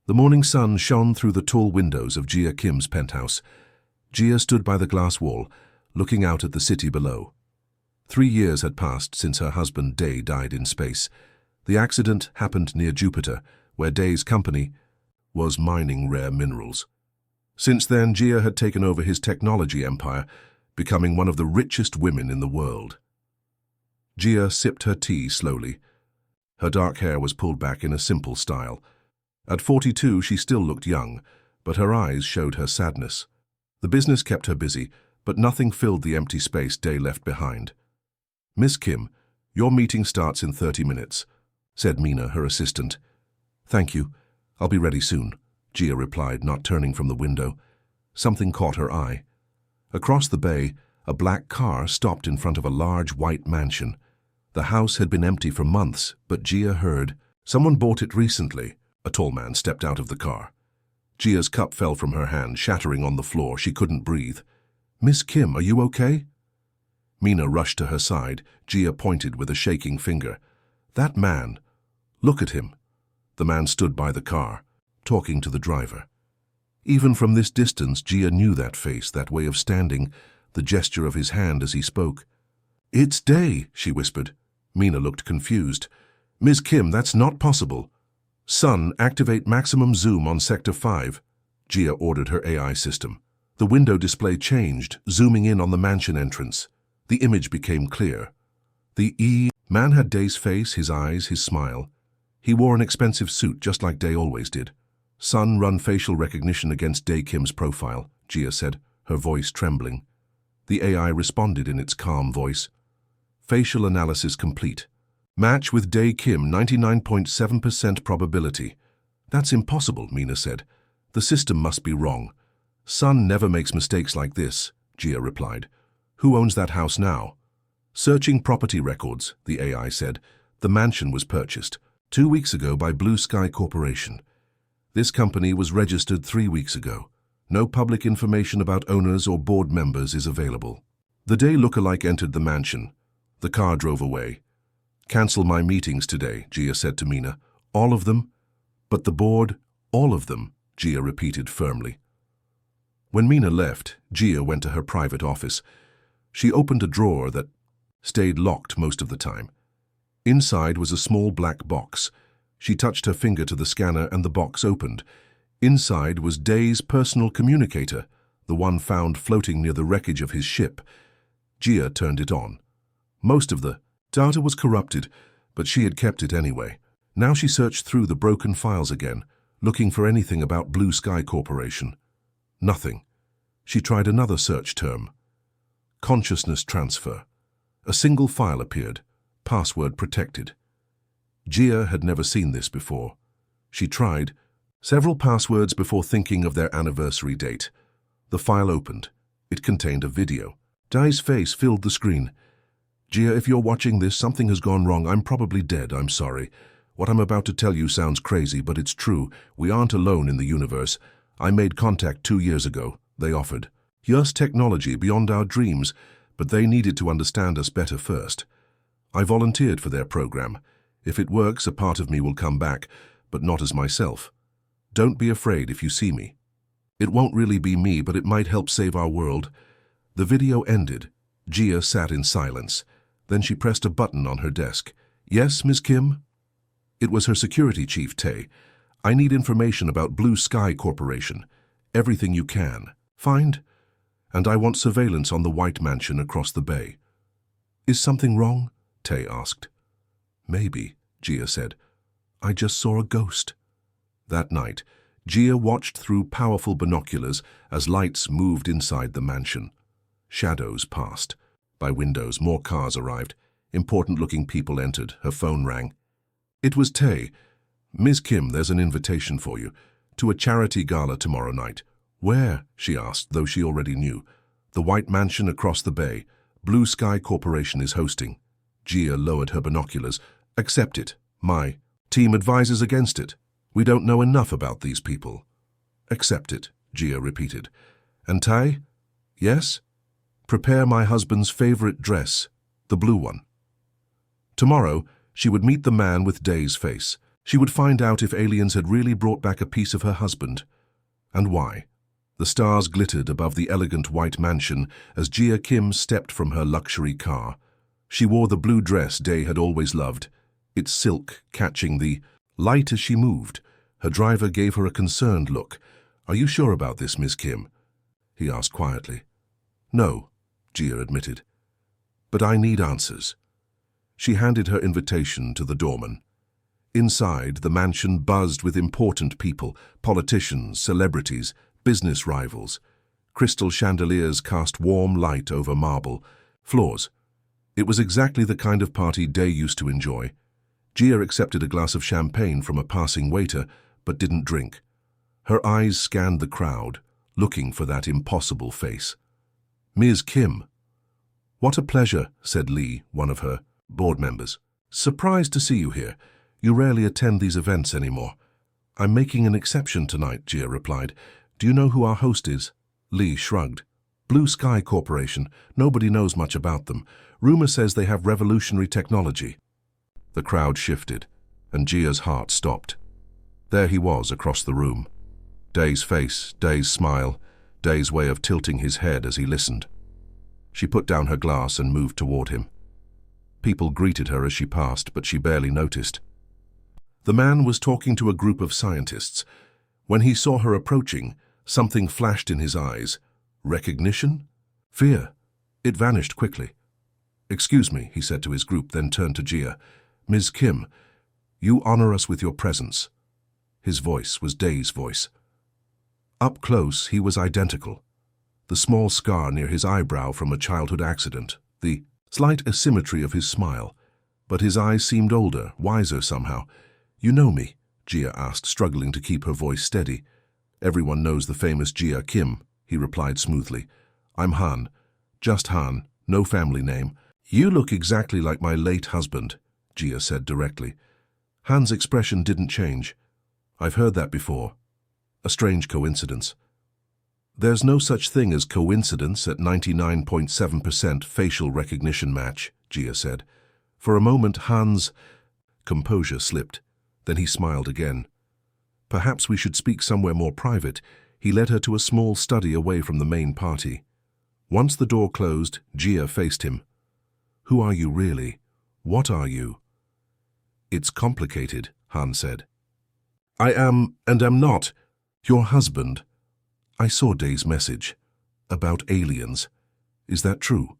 The morning sun shone through the tall windows of Jia Kim's penthouse. Jia stood by the glass wall, looking out at the city below. 3 years had passed since her husband Day died in space. The accident happened near Jupiter, where Day's company was mining rare minerals. Since then, Jia had taken over his technology empire, becoming one of the richest women in the world. Jia sipped her tea slowly. Her dark hair was pulled back in a simple style. At 42, she still looked young, but her eyes showed her sadness. The business kept her busy, but nothing filled the empty space Day left behind. "Miss Kim, your meeting starts in 30 minutes, said Mina, her assistant. "Thank you. I'll be ready soon," Jia replied, not turning from the window. Something caught her eye. Across the bay, a black car stopped in front of a large white mansion. The house had been empty for months, but Jia heard, "Someone bought it recently." A tall man stepped out of the car. Jia's cup fell from her hand, shattering on the floor. She couldn't breathe. "Miss Kim, are you okay?" Mina rushed to her side. Jia pointed with a shaking finger. "That man. Look at him." The man stood by the car, talking to the driver. Even from this distance, Jia knew that face, that way of standing, the gesture of his hand as he spoke. "It's Day," she whispered. Mina looked confused. "Ms. Kim, that's not possible." "Sun, activate maximum zoom on Sector 5, Jia ordered her AI system. The window display changed, zooming in on the mansion entrance. The image became clear. The man had Day's face, his eyes, his smile. He wore an expensive suit, just like Day always did. "Sun, run facial recognition against Day Kim's profile," Jia said, her voice trembling. The AI responded in its calm voice. "Facial analysis complete. Match with Day Kim, 99.7% probability." "That's impossible," Mina said. "The system must be wrong." "Sun never makes mistakes like this," Jia replied. "Who owns that house now?" "Searching property records," the AI said. "The mansion was purchased 2 weeks ago by Blue Sky Corporation. This company was registered 3 weeks ago. No public information about owners or board members is available." The Day lookalike entered the mansion. The car drove away. "Cancel my meetings today," Jia said to Mina. "All of them?" "But the board, all of them," Jia repeated firmly. When Mina left, Jia went to her private office. She opened a drawer that stayed locked most of the time. Inside was a small black box. She touched her finger to the scanner and the box opened. Inside was Day's personal communicator, the one found floating near the wreckage of his ship. Jia turned it on. Most of the data was corrupted, but she had kept it anyway. Now she searched through the broken files again, looking for anything about Blue Sky Corporation. Nothing. She tried another search term. Consciousness transfer. A single file appeared, password protected. Jia had never seen this before. She tried several passwords before thinking of their anniversary date. The file opened. It contained a video. Dai's face filled the screen. "Jia, if you're watching this, something has gone wrong. I'm probably dead. I'm sorry. What I'm about to tell you sounds crazy, but it's true. We aren't alone in the universe. I made contact 2 years ago. They offered us technology beyond our dreams, but they needed to understand us better first. I volunteered for their program. If it works, a part of me will come back, but not as myself. Don't be afraid if you see me. It won't really be me, but it might help save our world." The video ended. Jia sat in silence. Then she pressed a button on her desk. "Yes, Ms. Kim?" It was her security chief, Tay. "I need information about Blue Sky Corporation. Everything you can. Find? And I want surveillance on the White Mansion across the bay." "Is something wrong?" Tay asked. "Maybe," Jia said. "I just saw a ghost." That night, Jia watched through powerful binoculars as lights moved inside the mansion. Shadows passed. By windows, more cars arrived. Important-looking people entered. Her phone rang. It was Tay. "Ms. Kim, there's an invitation for you. To a charity gala tomorrow night." "Where?" she asked, though she already knew. "The White Mansion across the bay. Blue Sky Corporation is hosting." Jia lowered her binoculars. "Accept it. My team advises against it. We don't know enough about these people." "Accept it," Jia repeated. "And Tay?" "Yes?" "Prepare my husband's favorite dress, the blue one." Tomorrow, she would meet the man with Day's face. She would find out if aliens had really brought back a piece of her husband, and why. The stars glittered above the elegant white mansion as Jia Kim stepped from her luxury car. She wore the blue dress Day had always loved, its silk catching the light as she moved. Her driver gave her a concerned look. "Are you sure about this, Miss Kim?" he asked quietly. "No," Jia admitted. "But I need answers." She handed her invitation to the doorman. Inside, the mansion buzzed with important people, politicians, celebrities, business rivals. Crystal chandeliers cast warm light over marble floors. It was exactly the kind of party Day used to enjoy. Jia accepted a glass of champagne from a passing waiter, but didn't drink. Her eyes scanned the crowd, looking for that impossible face. "Ms. Kim." "What a pleasure," said Lee, one of her board members. "Surprised to see you here. You rarely attend these events anymore." "I'm making an exception tonight," Jia replied. "Do you know who our host is?" Lee shrugged. "Blue Sky Corporation. Nobody knows much about them. Rumor says they have revolutionary technology." The crowd shifted, and Jia's heart stopped. There he was across the room. Day's face, Day's smile, Day's way of tilting his head as he listened. She put down her glass and moved toward him. People greeted her as she passed, but she barely noticed. The man was talking to a group of scientists. When he saw her approaching, something flashed in his eyes. Recognition? Fear. It vanished quickly. "Excuse me," he said to his group, then turned to Jia. "Ms. Kim, you honor us with your presence." His voice was Day's voice. Up close, he was identical. The small scar near his eyebrow from a childhood accident, the slight asymmetry of his smile. But his eyes seemed older, wiser somehow. "You know me?" Jia asked, struggling to keep her voice steady. "Everyone knows the famous Jia Kim," he replied smoothly. "I'm Han. Just Han, no family name." "You look exactly like my late husband," Jia said directly. Han's expression didn't change. "I've heard that before. A strange coincidence." "There's no such thing as coincidence at 99.7% facial recognition match," Jia said. For a moment, Han's composure slipped. Then he smiled again. "Perhaps we should speak somewhere more private." He led her to a small study away from the main party. Once the door closed, Jia faced him. "Who are you really? What are you?" "It's complicated," Han said. "I am, and am not, your husband." "I saw Day's message. About aliens. Is that true?"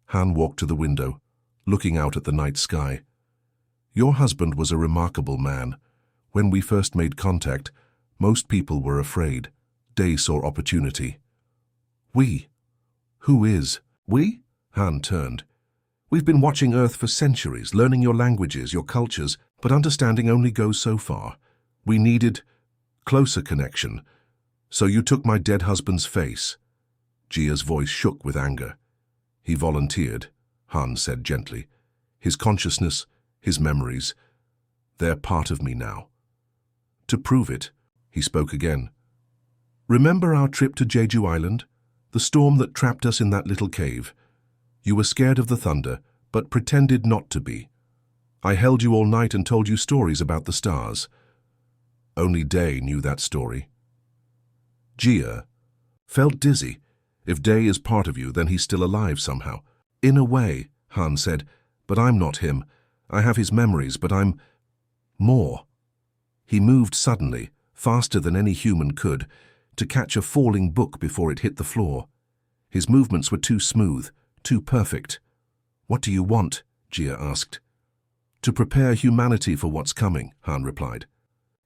Han walked to the window, looking out at the night sky. "Your husband was a remarkable man. When we first made contact, most people were afraid. Day saw opportunity." "We? Who is we?" Han turned. "We've been watching Earth for centuries, learning your languages, your cultures, but understanding only goes so far. We needed closer connection. So you took my dead husband's face." Jia's voice shook with anger. "He volunteered," Han said gently. "His consciousness, his memories, they're part of me now." "To prove it," he spoke again. "Remember our trip to Jeju Island? The storm that trapped us in that little cave? You were scared of the thunder, but pretended not to be. I held you all night and told you stories about the stars. Only Day knew that story." Jia felt dizzy. If Day is part of you, then he's still alive somehow. "In a way," Han said, "but I'm not him. I have his memories, but I'm more." He moved suddenly, faster than any human could, to catch a falling book before it hit the floor. His movements were too smooth, too perfect. "What do you want?" Jia asked. "To prepare humanity for what's coming," Han replied.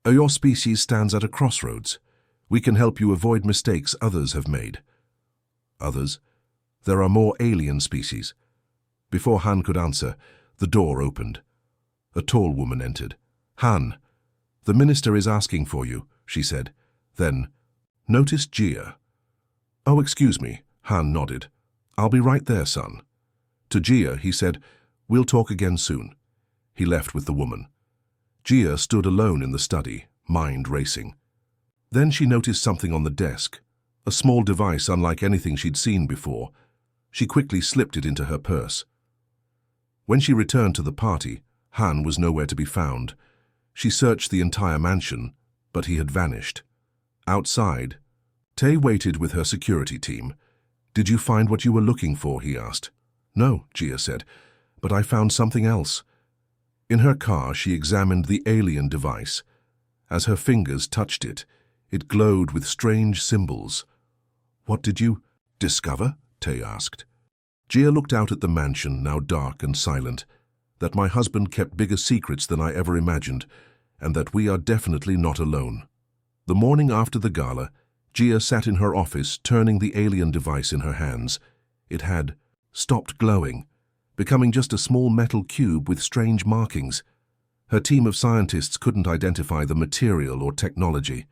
"Your species stands at a crossroads. We can help you avoid mistakes others have made." "Others? There are more alien species." Before Han could answer, the door opened. A tall woman entered. "Han, the minister is asking for you," she said. Then, "Notice Jia." "Oh, excuse me," Han nodded. "I'll be right there, son." To Jia, he said, "We'll talk again soon." He left with the woman. Jia stood alone in the study, mind racing. Then she noticed something on the desk, a small device unlike anything she'd seen before. She quickly slipped it into her purse. When she returned to the party, Han was nowhere to be found. She searched the entire mansion, but he had vanished. Outside, Tay waited with her security team. "Did you find what you were looking for?" he asked. "No," Gia said, "but I found something else." In her car, she examined the alien device. As her fingers touched it, it glowed with strange symbols. "What did you discover?" Tay asked. Gia looked out at the mansion, now dark and silent. "That my husband kept bigger secrets than I ever imagined, and that we are definitely not alone." The morning after the gala, Gia sat in her office, turning the alien device in her hands. It had stopped glowing, becoming just a small metal cube with strange markings. Her team of scientists couldn't identify the material or technology.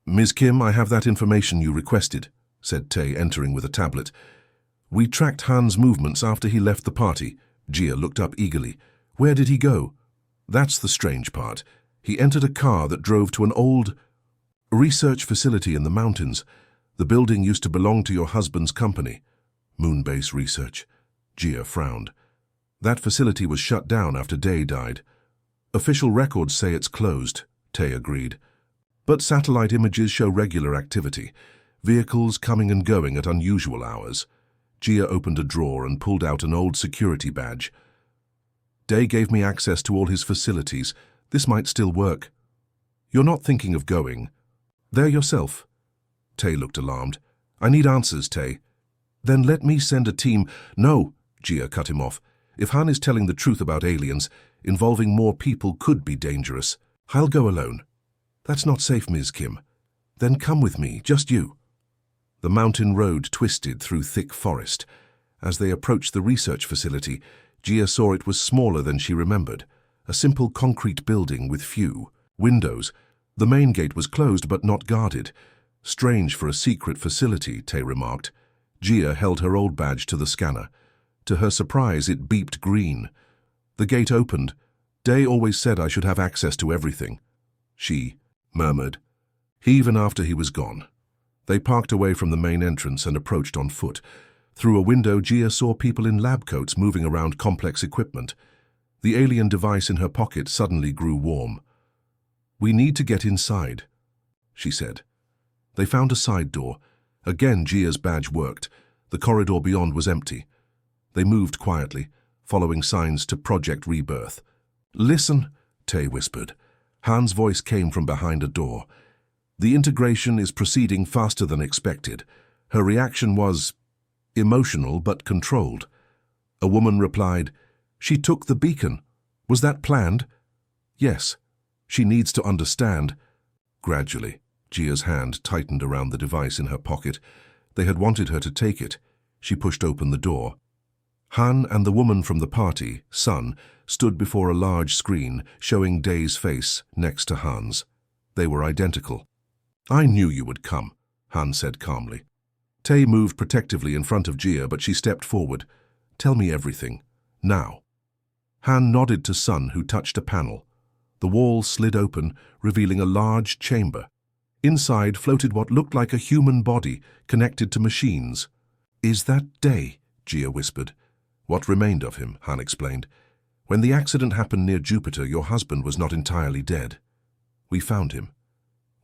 "Ms. Kim, I have that information you requested," said Tay, entering with a tablet. "We tracked Han's movements after he left the party." Gia looked up eagerly. "Where did he go?" "That's the strange part. He entered a car that drove to an old research facility in the mountains. The building used to belong to your husband's company." "Moonbase Research." Gia frowned. "That facility was shut down after Day died." "Official records say it's closed," Tay agreed. "But satellite images show regular activity, vehicles coming and going at unusual hours." Gia opened a drawer and pulled out an old security badge. "Day gave me access to all his facilities. This might still work." "You're not thinking of going there yourself?" Tay looked alarmed. "I need answers, Tay." "Then let me send a team." "No," Gia cut him off. "If Han is telling the truth about aliens, involving more people could be dangerous. I'll go alone." "That's not safe, Ms. Kim." "Then come with me, just you." The mountain road twisted through thick forest. As they approached the research facility, Gia saw it was smaller than she remembered. A simple concrete building with few windows. The main gate was closed but not guarded. "Strange for a secret facility," Tay remarked. Gia held her old badge to the scanner. To her surprise, it beeped green. The gate opened. "Day always said I should have access to everything," she murmured, even after he was gone. They parked away from the main entrance and approached on foot. Through a window, Gia saw people in lab coats moving around complex equipment. The alien device in her pocket suddenly grew warm. "We need to get inside," she said. They found a side door. Again, Gia's badge worked. The corridor beyond was empty. They moved quietly, following signs to Project Rebirth. "Listen," Tay whispered. Han's voice came from behind a door. "The integration is proceeding faster than expected." Her reaction was emotional but controlled. A woman replied, "She took the beacon. Was that planned?" "Yes. She needs to understand." Gradually, Gia's hand tightened around the device in her pocket. They had wanted her to take it. She pushed open the door. Han and the woman from the party, Sun, stood before a large screen showing Day's face next to Han's. They were identical. "I knew you would come," Han said calmly. Tay moved protectively in front of Gia, but she stepped forward. "Tell me everything. Now." Han nodded to Sun, who touched a panel. The wall slid open, revealing a large chamber. Inside floated what looked like a human body connected to machines. "Is that Day?" Gia whispered. "What remained of him," Han explained. "When the accident happened near Jupiter, your husband was not entirely dead. We found him."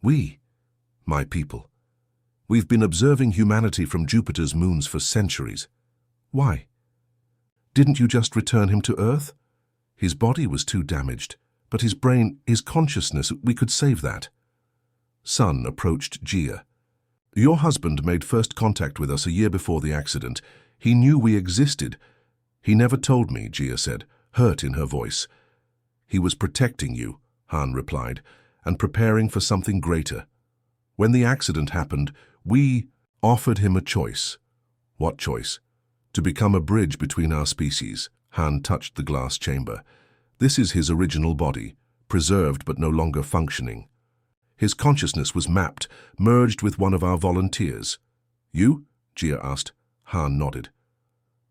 "We?" "My people. We've been observing humanity from Jupiter's moons for centuries." "Why? Didn't you just return him to Earth?" "His body was too damaged, but his brain, his consciousness, we could save that." Sun approached Gia. "Your husband made first contact with us a year before the accident. He knew we existed." "He never told me," Gia said, hurt in her voice. "He was protecting you," Han replied, "and preparing for something greater. When the accident happened, we offered him a choice." "What choice?" "To become a bridge between our species." Han touched the glass chamber. "This is his original body, preserved but no longer functioning. His consciousness was mapped, merged with one of our volunteers." "You?" Gia asked. Han nodded.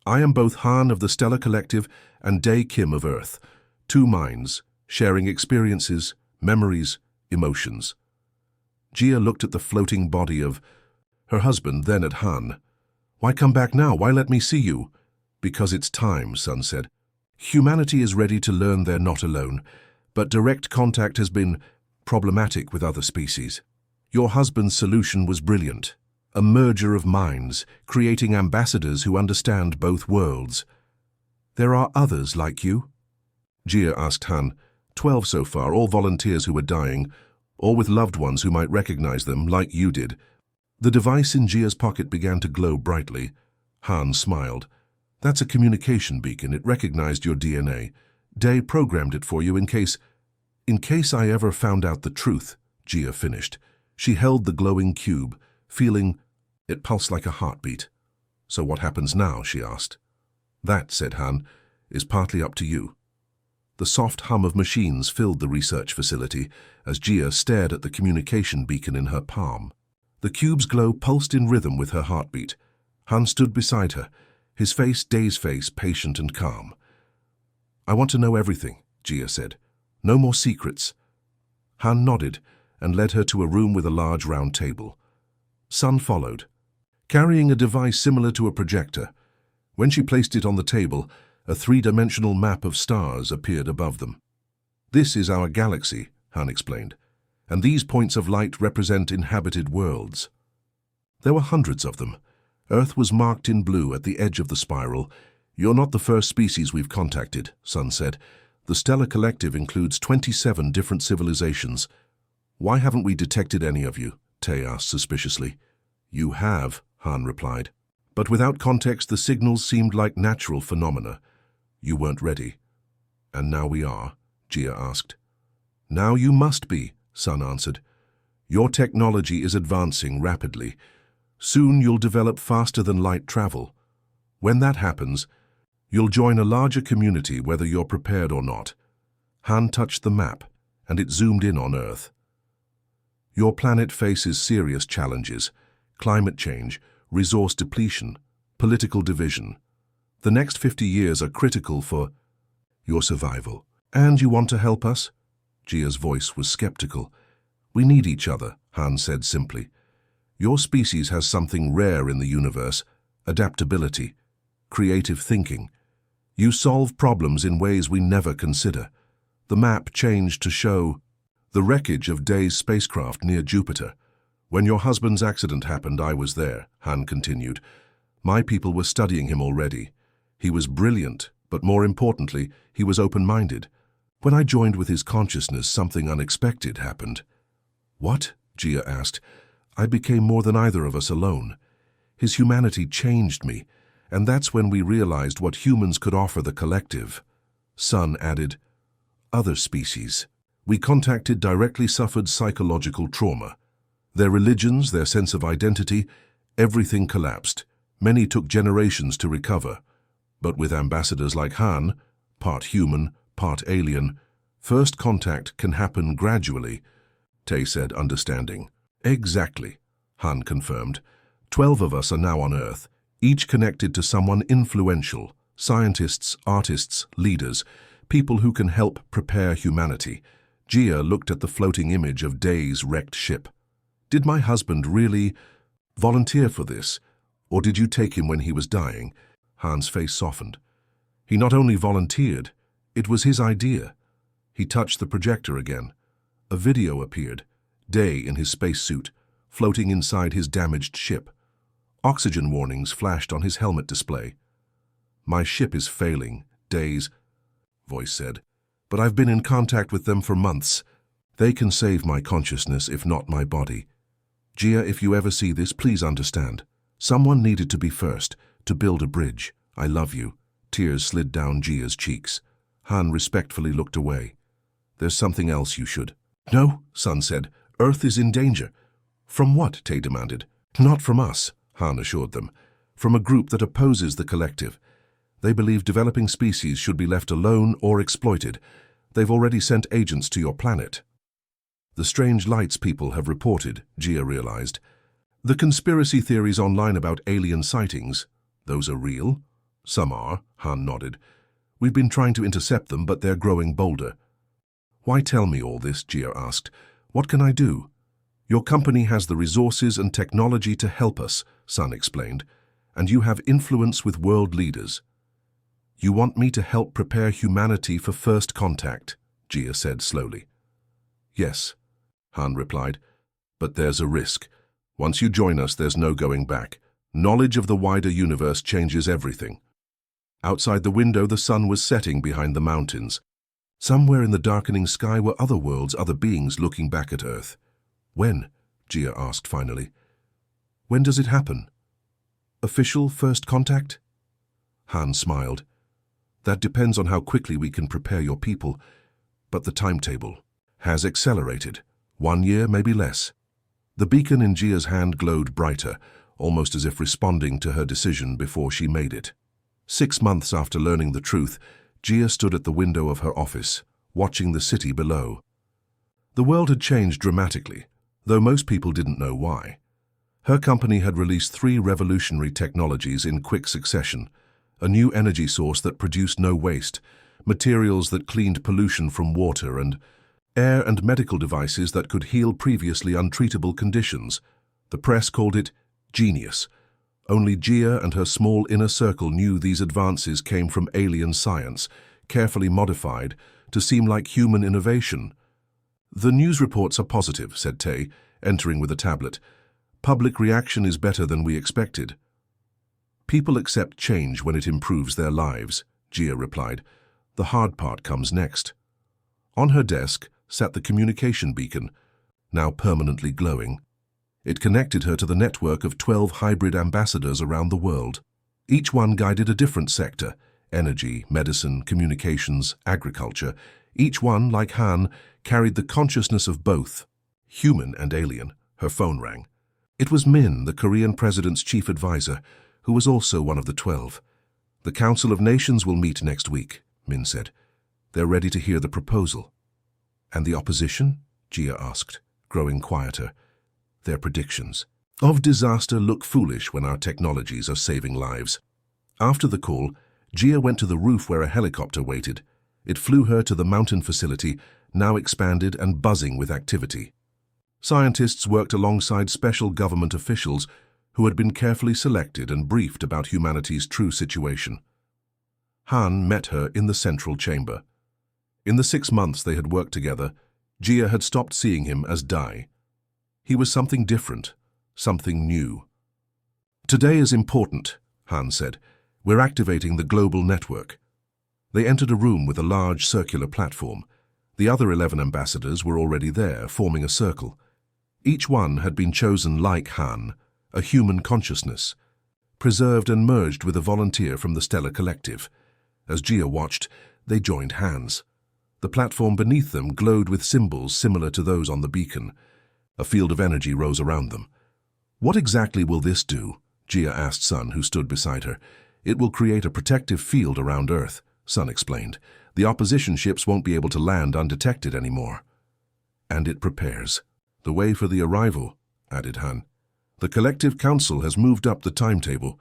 "I am both Han of the Stellar Collective and Day Kim of Earth. Two minds, sharing experiences, memories, emotions." Gia looked at the floating body of her husband, then at Han. "Why come back now? Why let me see you?" "Because it's time," Sun said. "Humanity is ready to learn they're not alone. but direct contact has been problematic with other species. Your husband's solution was brilliant. A merger of minds, creating ambassadors who understand both worlds. There are others like you? Gia asked Han. 12 so far, all volunteers who were dying, all with loved ones who might recognize them, like you did. The device in Gia's pocket began to glow brightly. Han smiled. That's a communication beacon. It recognized your DNA. Day programmed it for you in case I ever found out the truth, Gia finished. She held the glowing cube, feeling it pulsed like a heartbeat. So what happens now, she asked. That, said Han, is partly up to you. The soft hum of machines filled the research facility as Gia stared at the communication beacon in her palm. The cube's glow pulsed in rhythm with her heartbeat. Han stood beside her, his face Day's face, patient and calm. I want to know everything, Gia said. No more secrets. Han nodded and led her to a room with a large round table. Sun followed, carrying a device similar to a projector. When she placed it on the table, a three-dimensional map of stars appeared above them. This is our galaxy, Han explained, and these points of light represent inhabited worlds. There were hundreds of them. Earth was marked in blue at the edge of the spiral. You're not the first species we've contacted, Sun said. The Stellar Collective includes 27 different civilizations. Why haven't we detected any of you? Tay asked suspiciously. You have, Han replied. But without context, the signals seemed like natural phenomena. You weren't ready. And now we are, Gia asked. Now you must be, Sun answered. Your technology is advancing rapidly. Soon you'll develop faster than light travel. When that happens, you'll join a larger community whether you're prepared or not. Han touched the map, and it zoomed in on Earth. Your planet faces serious challenges: climate change, resource depletion, political division. The next 50 years are critical for your survival. And you want to help us? Gia's voice was skeptical. We need each other, Han said simply. Your species has something rare in the universe: adaptability, creative thinking. You solve problems in ways we never consider. The map changed to show the wreckage of Day's spacecraft near Jupiter. When your husband's accident happened, I was there, Han continued. My people were studying him already. He was brilliant, but more importantly, he was open-minded. When I joined with his consciousness, something unexpected happened. What? Gia asked. I became more than either of us alone. His humanity changed me, and that's when we realized what humans could offer the collective. Sun added, other species we contacted directly suffered psychological trauma. Their religions, their sense of identity, everything collapsed. Many took generations to recover. But with ambassadors like Han, part human, part alien, first contact can happen gradually, Tay said, understanding. Exactly, Han confirmed. 12 of us are now on Earth, each connected to someone influential: scientists, artists, leaders, people who can help prepare humanity. Gia looked at the floating image of Day's wrecked ship. Did my husband really volunteer for this, or did you take him when he was dying? Han's face softened. He not only volunteered, it was his idea. He touched the projector again. A video appeared, Day in his spacesuit, floating inside his damaged ship. Oxygen warnings flashed on his helmet display. My ship is failing, Day's voice said, but I've been in contact with them for months. They can save my consciousness, if not my body. Gia, if you ever see this, please understand. Someone needed to be first, to build a bridge. I love you. Tears slid down Gia's cheeks. Han respectfully looked away. There's something else you should. No, Sun said. Earth is in danger. From what? Tay demanded. Not from us, Han assured them. From a group that opposes the collective. They believe developing species should be left alone or exploited. They've already sent agents to your planet. The strange lights people have reported, Gia realized. The conspiracy theories online about alien sightings, those are real? Some are, Han nodded. We've been trying to intercept them, but they're growing bolder. Why tell me all this? Gia asked. What can I do? Your company has the resources and technology to help us, Sun explained, and you have influence with world leaders. You want me to help prepare humanity for first contact, Gia said slowly. Yes, Han replied, but there's a risk. Once you join us, there's no going back. Knowledge of the wider universe changes everything. Outside the window, the sun was setting behind the mountains. Somewhere in the darkening sky were other worlds, other beings looking back at Earth. When? Gia asked finally. When does it happen? Official first contact? Han smiled. That depends on how quickly we can prepare your people, but the timetable has accelerated. 1 year, maybe less. The beacon in Gia's hand glowed brighter, almost as if responding to her decision before she made it. 6 months after learning the truth, Gia stood at the window of her office, watching the city below. The world had changed dramatically, though most people didn't know why. Her company had released 3 revolutionary technologies in quick succession: a new energy source that produced no waste, materials that cleaned pollution from water, and air and medical devices that could heal previously untreatable conditions. The press called it genius. Only Gia and her small inner circle knew these advances came from alien science, carefully modified to seem like human innovation. The news reports are positive, said Tay, entering with a tablet. Public reaction is better than we expected. People accept change when it improves their lives, Gia replied. The hard part comes next. On her desk sat the communication beacon, now permanently glowing. It connected her to the network of 12 hybrid ambassadors around the world. Each one guided a different sector: energy, medicine, communications, agriculture. Each one, like Han, carried the consciousness of both, human and alien. Her phone rang. It was Min, the Korean president's chief advisor, who was also one of the 12. The Council of Nations will meet next week, Min said. They're ready to hear the proposal. And the opposition? Gia asked, growing quieter. Their predictions of disaster look foolish when our technologies are saving lives. After the call, Gia went to the roof where a helicopter waited. It flew her to the mountain facility, now expanded and buzzing with activity. Scientists worked alongside special government officials who had been carefully selected and briefed about humanity's true situation. Han met her in the central chamber. In the 6 months they had worked together, Gia had stopped seeing him as Dai. He was something different, something new. Today is important, Han said. We're activating the global network. They entered a room with a large circular platform. The other 11 ambassadors were already there, forming a circle. Each one had been chosen like Han, a human consciousness, preserved and merged with a volunteer from the Stellar Collective. As Gia watched, they joined hands. The platform beneath them glowed with symbols similar to those on the beacon. A field of energy rose around them. What exactly will this do? Gia asked Sun, who stood beside her. It will create a protective field around Earth, Sun explained. The opposition ships won't be able to land undetected anymore. And it prepares the way for the arrival, added Han. The Collective Council has moved up the timetable.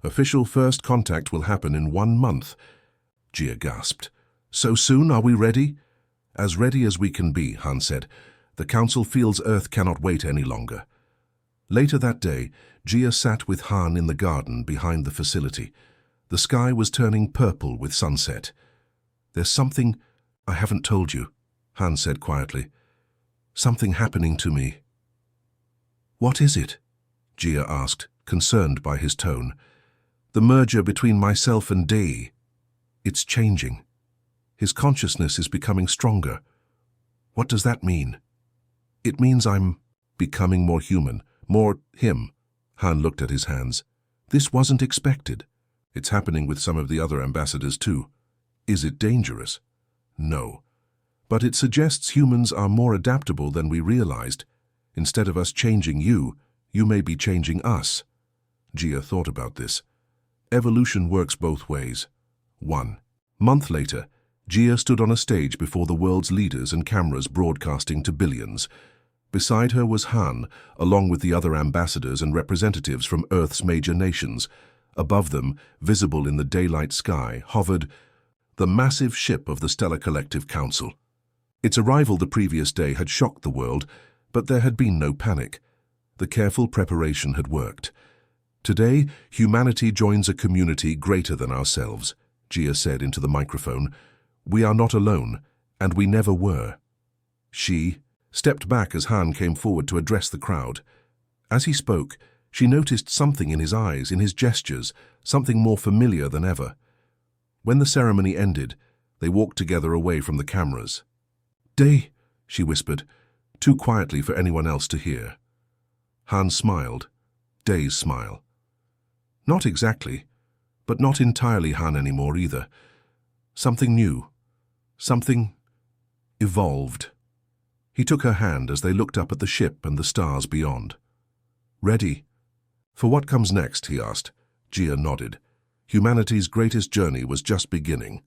Official first contact will happen in 1 month. Gia gasped. So soon, are we ready? As ready as we can be, Han said. The Council feels Earth cannot wait any longer. Later that day, Gia sat with Han in the garden behind the facility. The sky was turning purple with sunset. There's something I haven't told you, Han said quietly. Something happening to me. What is it? Gia asked, concerned by his tone. The merger between myself and Dai. It's changing. His consciousness is becoming stronger. What does that mean? It means I'm becoming more human, more him. Han looked at his hands. This wasn't expected. It's happening with some of the other ambassadors too. Is it dangerous? No. But it suggests humans are more adaptable than we realized. Instead of us changing you, you may be changing us. Gia thought about this. Evolution works both ways. 1 month later, Gia stood on a stage before the world's leaders and cameras broadcasting to billions. Beside her was Han, along with the other ambassadors and representatives from Earth's major nations. Above them, visible in the daylight sky, hovered the massive ship of the Stellar Collective Council. Its arrival the previous day had shocked the world, but there had been no panic. The careful preparation had worked. Today, humanity joins a community greater than ourselves, Gia said into the microphone. We are not alone, And we never were. She stepped back as Han came forward to address the crowd. As he spoke, she noticed something in his eyes, in his gestures, something more familiar than ever. When the ceremony ended, they walked together away from the cameras. "Day," she whispered, too quietly for anyone else to hear. Han smiled. Day's smile. Not exactly, but not entirely Han anymore either. Something new. Something evolved. He took her hand as they looked up at the ship and the stars beyond. "Ready?" "For what comes next?" he asked. Jia nodded. Humanity's greatest journey was just beginning.